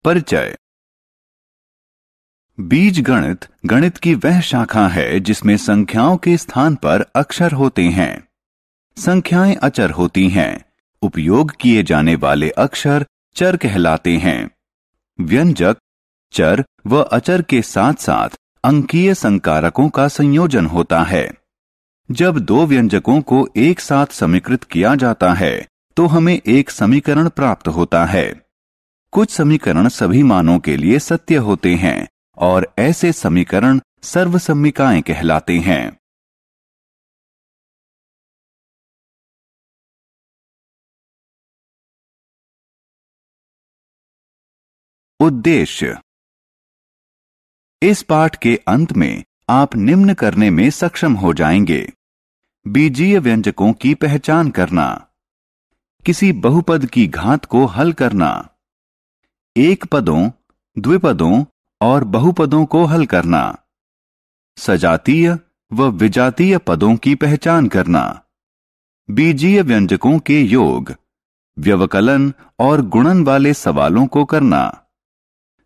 परिचय। बीजगणित गणित की वह शाखा है जिसमें संख्याओं के स्थान पर अक्षर होते हैं। संख्याएं अचर होती हैं। उपयोग किए जाने वाले अक्षर चर कहलाते हैं। व्यंजक चर व अचर के साथ साथ अंकीय संकारकों का संयोजन होता है। जब दो व्यंजकों को एक साथ समीकृत किया जाता है तो हमें एक समीकरण प्राप्त होता है। कुछ समीकरण सभी मानों के लिए सत्य होते हैं और ऐसे समीकरण सर्वसम्मिकाएं कहलाते हैं। उद्देश्य। इस पाठ के अंत में आप निम्न करने में सक्षम हो जाएंगे। बीजीय व्यंजकों की पहचान करना, किसी बहुपद की घात को हल करना, एक पदों, द्विपदों और बहुपदों को हल करना, सजातीय व विजातीय पदों की पहचान करना, बीजीय व्यंजकों के योग, व्यवकलन और गुणन वाले सवालों को करना,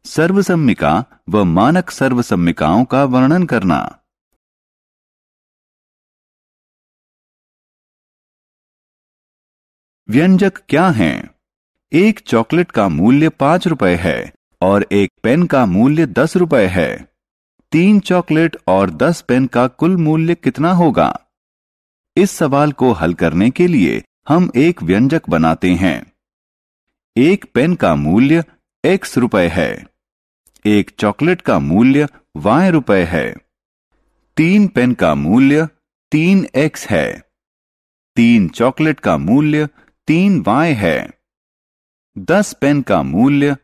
सर्वसम्मिका व मानक सर्वसम्मिकाओं का वर्णन करना। व्यंजक क्या हैं? एक चॉकलेट का मूल्य 5 रुपए है और एक पेन का मूल्य 10 रुपए है। 3 चॉकलेट और 10 पेन का कुल मूल्य कितना होगा? इस सवाल को हल करने के लिए हम एक व्यंजक बनाते हैं। एक पेन का मूल्य x रुपए है। एक चॉकलेट का मूल्य y रुपए है। 3 पेन का मूल्य 3x है। 3 चॉकलेट का मूल्य 3y है। 10 पेन का मूल्य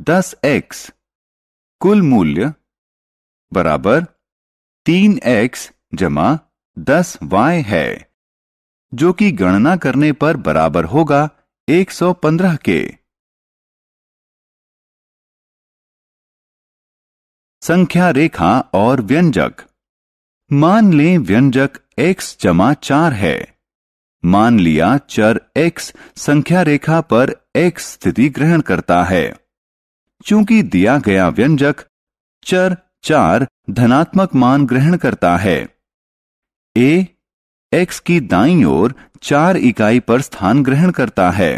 10x। कुल मूल्य बराबर 3x जमा 10y है, जो कि गणना करने पर बराबर होगा 115 के। संख्या रेखा और व्यंजक। मान लें व्यंजक x जमा 4 है। मान लिया चर x संख्या रेखा पर x स्थिति ग्रहण करता है। चूंकि दिया गया व्यंजक चर 4 धनात्मक मान ग्रहण करता है, a x की दाईं ओर 4 इकाई पर स्थान ग्रहण करता है।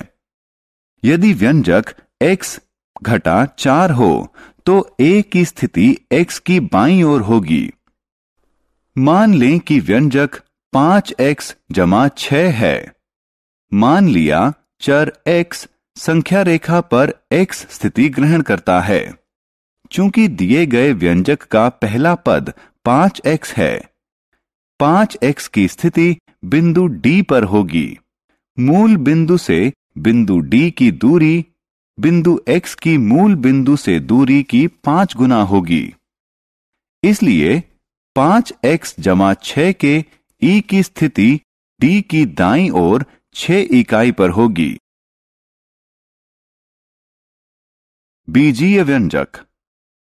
यदि व्यंजक x घटा 4 हो तो a की स्थिति x की बाईं ओर होगी। मान लें कि व्यंजक 5x जमा 6 है। मान लिया चर x संख्या रेखा पर x स्थिति ग्रहण करता है। चूंकि दिए गए व्यंजक का पहला पद 5x है, 5x की स्थिति बिंदु D पर होगी। मूल बिंदु से बिंदु D की दूरी बिंदु x की मूल बिंदु से दूरी की 5 गुना होगी। इसलिए 5x जमा 6 के E की स्थिति D की दाईं ओर 6 इकाई पर होगी। बीजीय व्यंजक।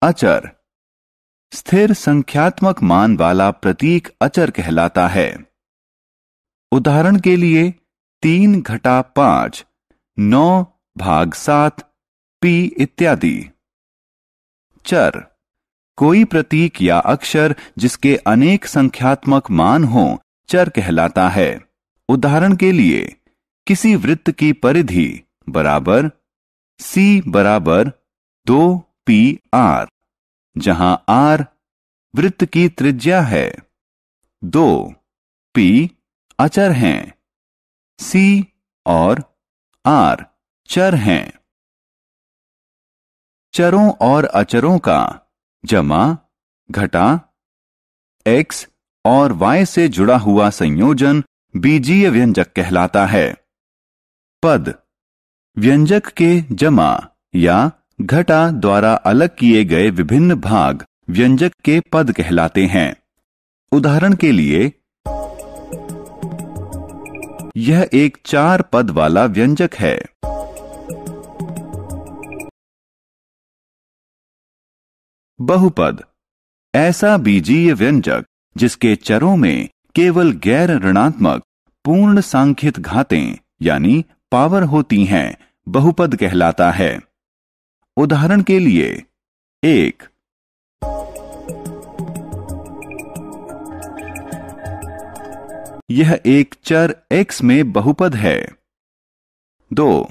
अचर। स्थिर संख्यात्मक मान वाला प्रतीक अचर कहलाता है। उदाहरण के लिए 3 घटा 5, 9 भाग 7, p इत्यादि। चर। कोई प्रतीक या अक्षर जिसके अनेक संख्यात्मक मान हों चर कहलाता है। उदाहरण के लिए किसी वृत्त की परिधि बराबर c बराबर 2pr, जहां r वृत्त की त्रिज्या है। 2p अचर हैं। c और r चर हैं। चरों और अचरों का जमा घटा x और y से जुड़ा हुआ संयोजन बीजीय व्यंजक कहलाता है। पद। व्यंजक के जमा या घटा द्वारा अलग किए गए विभिन्न भाग व्यंजक के पद कहलाते हैं। उदाहरण के लिए यह एक 4 पद वाला व्यंजक है। बहुपद। ऐसा बीजीय व्यंजक जिसके चरों में केवल गैर ऋणात्मक पूर्ण सांख्यिक घातें यानी पावर होती हैं बहुपद कहलाता है। उदाहरण के लिए 1, यह एक चर x में बहुपद है। 2,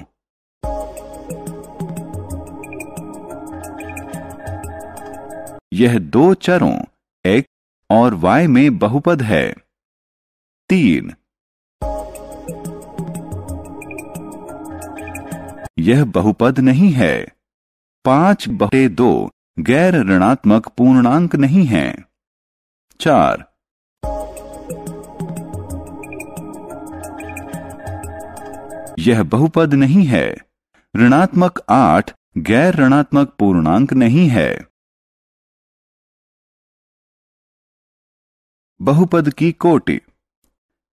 यह दो चरों x और y में बहुपद है। 3, यह बहुपद नहीं है। 5/2 गैर ऋणात्मक पूर्णांक नहीं है। 4, यह बहुपद नहीं है। ऋणात्मक 8 गैर ऋणात्मक पूर्णांक नहीं है। बहुपद की कोटि।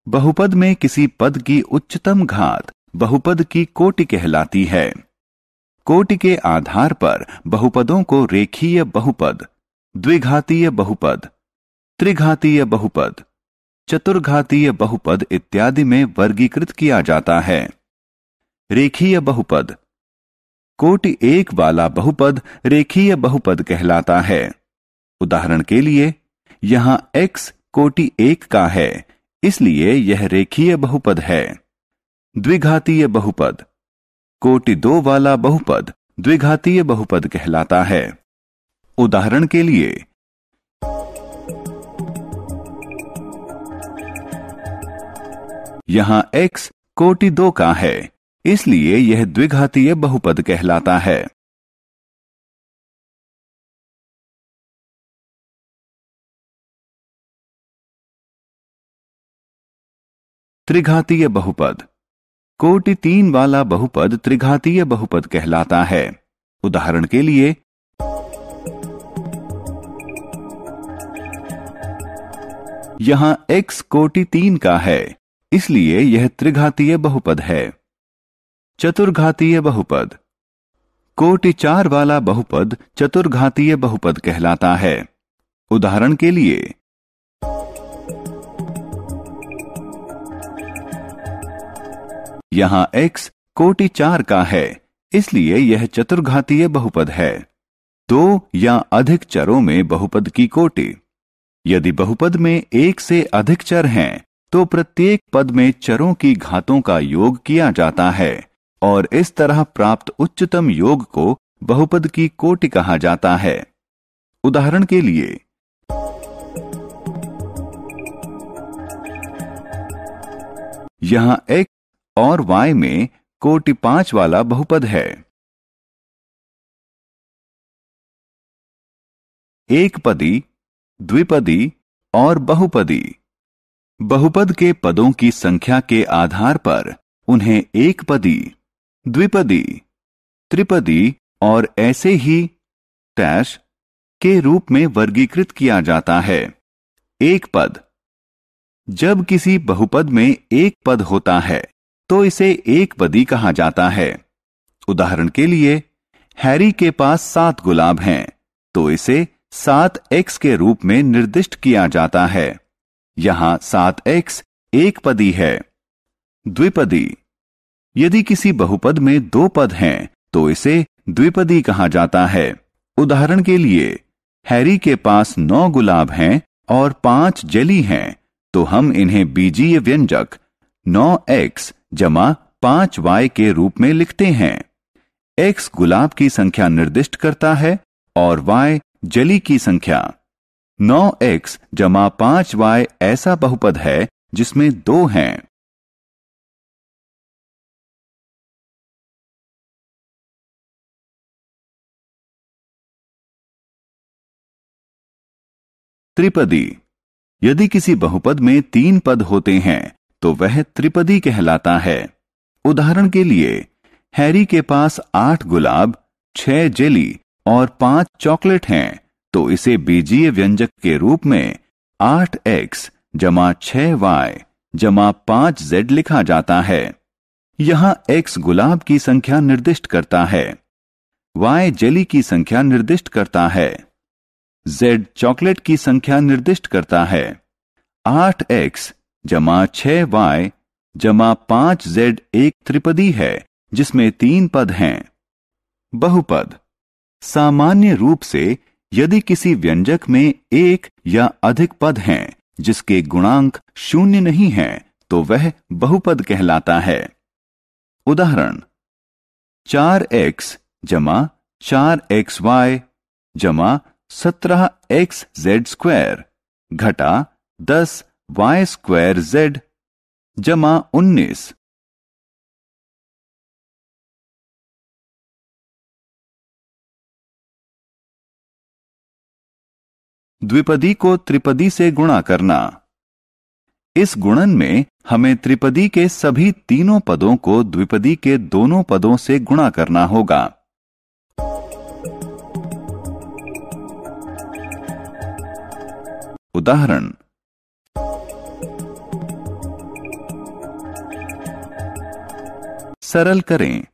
बहुपद में किसी पद की उच्चतम घात बहुपद की कोटि कहलाती है। कोटि के आधार पर बहुपदों को रेखीय बहुपद, द्विघातीय बहुपद, त्रिघातीय बहुपद, चतुर्घातीय बहुपद इत्यादि में वर्गीकृत किया जाता है। रेखीय बहुपद। कोटि 1 वाला बहुपद रेखीय बहुपद कहलाता है। उदाहरण के लिए यहां x कोटि 1 का है, इसलिए यह रेखीय बहुपद है। द्विघातीय बहुपद। कोटि 2 वाला बहुपद द्विघातीय बहुपद कहलाता है। उदाहरण के लिए यहां x कोटि 2 का है, इसलिए यह द्विघातीय बहुपद कहलाता है। त्रिघातीय बहुपद। कोटि 3 वाला बहुपद त्रिघातीय बहुपद कहलाता है। उदाहरण के लिए यहां x कोटि 3 का है, इसलिए यह त्रिघातीय बहुपद है। चतुर्घातीय बहुपद। कोटि 4 वाला बहुपद चतुर्घातीय बहुपद कहलाता है। उदाहरण के लिए यहां x कोटि 4 का है, इसलिए यह चतुर्घातीय बहुपद है। 2 या अधिक चरों में बहुपद की कोटि। यदि बहुपद में एक से अधिक चर हैं, तो प्रत्येक पद में चरों की घातों का योग किया जाता है और इस तरह प्राप्त उच्चतम योग को बहुपद की कोटि कहा जाता है। उदाहरण के लिए यहां x और y में कोटि 5 वाला बहुपद है। एकपदी, द्विपदी और बहुपदी। बहुपद के पदों की संख्या के आधार पर उन्हें एकपदी, द्विपदी, त्रिपदी और ऐसे ही डैश के रूप में वर्गीकृत किया जाता है। एक पद। जब किसी बहुपद में एक पद होता है तो इसे एकपदी कहा जाता है। उदाहरण के लिए हैरी के पास 7 गुलाब हैं, तो इसे 7x के रूप में निर्दिष्ट किया जाता है। यहां 7x एकपदी है। द्विपदी। यदि किसी बहुपद में 2 पद हैं तो इसे द्विपदी कहा जाता है। उदाहरण के लिए हैरी के पास 9 गुलाब हैं और 5 जेली हैं, तो हम इन्हें बीजीय व्यंजक 9x जमा 5y के रूप में लिखते हैं। x गुलाब की संख्या निर्दिष्ट करता है और y जली की संख्या। 9x जमा 5y ऐसा बहुपद है जिसमें 2 हैं। त्रिपदी। यदि किसी बहुपद में 3 पद होते हैं तो वह त्रिपदी कहलाता है। उदाहरण के लिए हैरी के पास 8 गुलाब, 6 जेली और 5 चॉकलेट हैं, तो इसे बीजीय व्यंजक के रूप में 8x जमा 6y जमा 5z लिखा जाता है। यहां x गुलाब की संख्या निर्दिष्ट करता है, y जेली की संख्या निर्दिष्ट करता है, z चॉकलेट की संख्या निर्दिष्ट करता है। 8x जमा 6y जमा 5z एक त्रिपदी है जिसमें 3 पद हैं। बहुपद। सामान्य रूप से यदि किसी व्यंजक में एक या अधिक पद हैं जिसके गुणांक शून्य नहीं हैं, तो वह बहुपद कहलाता है। उदाहरण 4x जमा 4xy जमा 17xz² घटा 10y² जमा 19। द्विपदी को त्रिपदी से गुणा करना। इस गुणन में हमें त्रिपदी के सभी तीनों पदों को द्विपदी के दोनों पदों से गुणा करना होगा। उदाहरण सरल करें।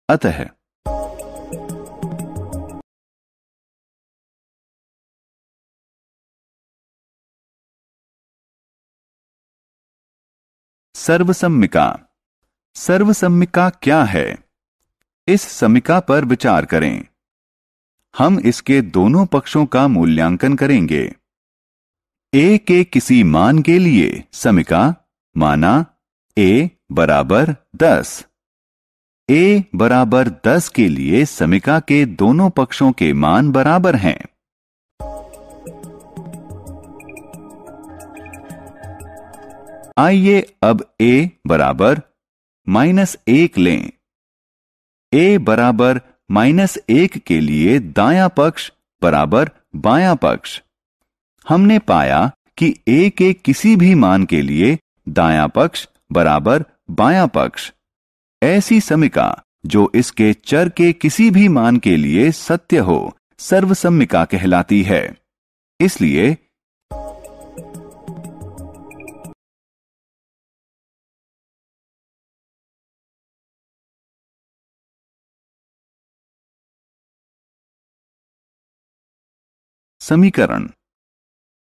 अतः सर्वसम्मिका। सर्वसम्मिका क्या है? इस समीका पर विचार करें। हम इसके दोनों पक्षों का मूल्यांकन करेंगे। a के किसी मान के लिए समीका माना a बराबर 10। a बराबर 10 के लिए समीका के दोनों पक्षों के मान बराबर हैं। आइए अब a बराबर -1 लें। a बराबर -1 के लिए दायां पक्ष बराबर बायां पक्ष। हमने पाया कि a के किसी भी मान के लिए दायां पक्ष बराबर बायां पक्ष। ऐसी समीका जो इसके चर के किसी भी मान के लिए सत्य हो सर्वसम्मिका कहलाती है। इसलिए समीकरण।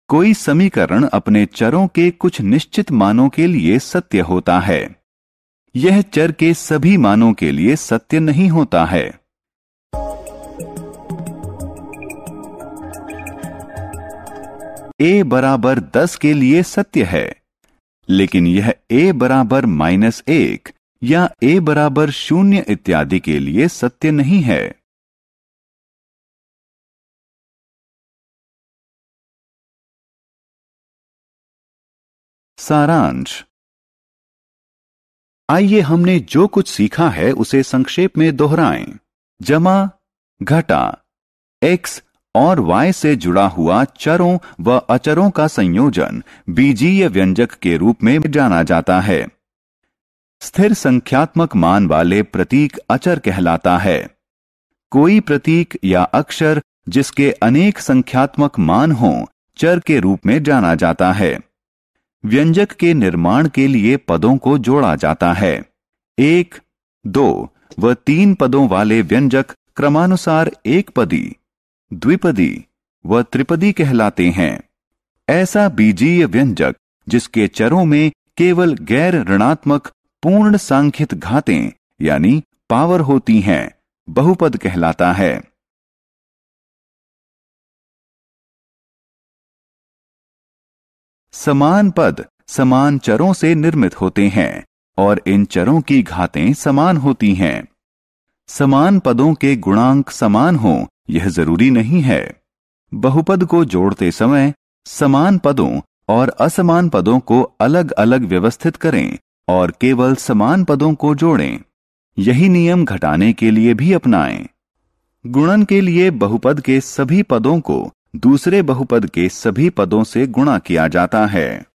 कोई समीकरण अपने चरों के कुछ निश्चित मानों के लिए सत्य होता है। यह चर के सभी मानों के लिए सत्य नहीं होता है। a बराबर 10 के लिए सत्य है, लेकिन यह a बराबर -1 या a बराबर 0 इत्यादि के लिए सत्य नहीं है। सारांश। आइए हमने जो कुछ सीखा है उसे संक्षेप में दोहराएं। जमा घटा x और y से जुड़ा हुआ चरों व अचरों का संयोजन बीजीय व्यंजक के रूप में जाना जाता है। स्थिर संख्यात्मक मान वाले प्रतीक अचर कहलाता है। कोई प्रतीक या अक्षर जिसके अनेक संख्यात्मक मान हों चर के रूप में जाना जाता है। व्यंजक के निर्माण के लिए पदों को जोड़ा जाता है। 1, 2 व 3 पदों वाले व्यंजक क्रमानुसार एकपदी, द्विपदी व त्रिपदी कहलाते हैं। ऐसा बीजीय व्यंजक जिसके चरों में केवल गैर ऋणात्मक पूर्ण सांख्यिक घातें यानी पावर होती हैं, बहुपद कहलाता है। समान पद समान चरों से निर्मित होते हैं और इन चरों की घातें समान होती हैं। समान पदों के गुणांक समान हों यह जरूरी नहीं है। बहुपद को जोड़ते समय समान पदों और असमान पदों को अलग अलग व्यवस्थित करें और केवल समान पदों को जोड़ें। यही नियम घटाने के लिए भी अपनाएं। गुणन के लिए बहुपद के सभी पदों को दूसरे बहुपद के सभी पदों से गुणा किया जाता है।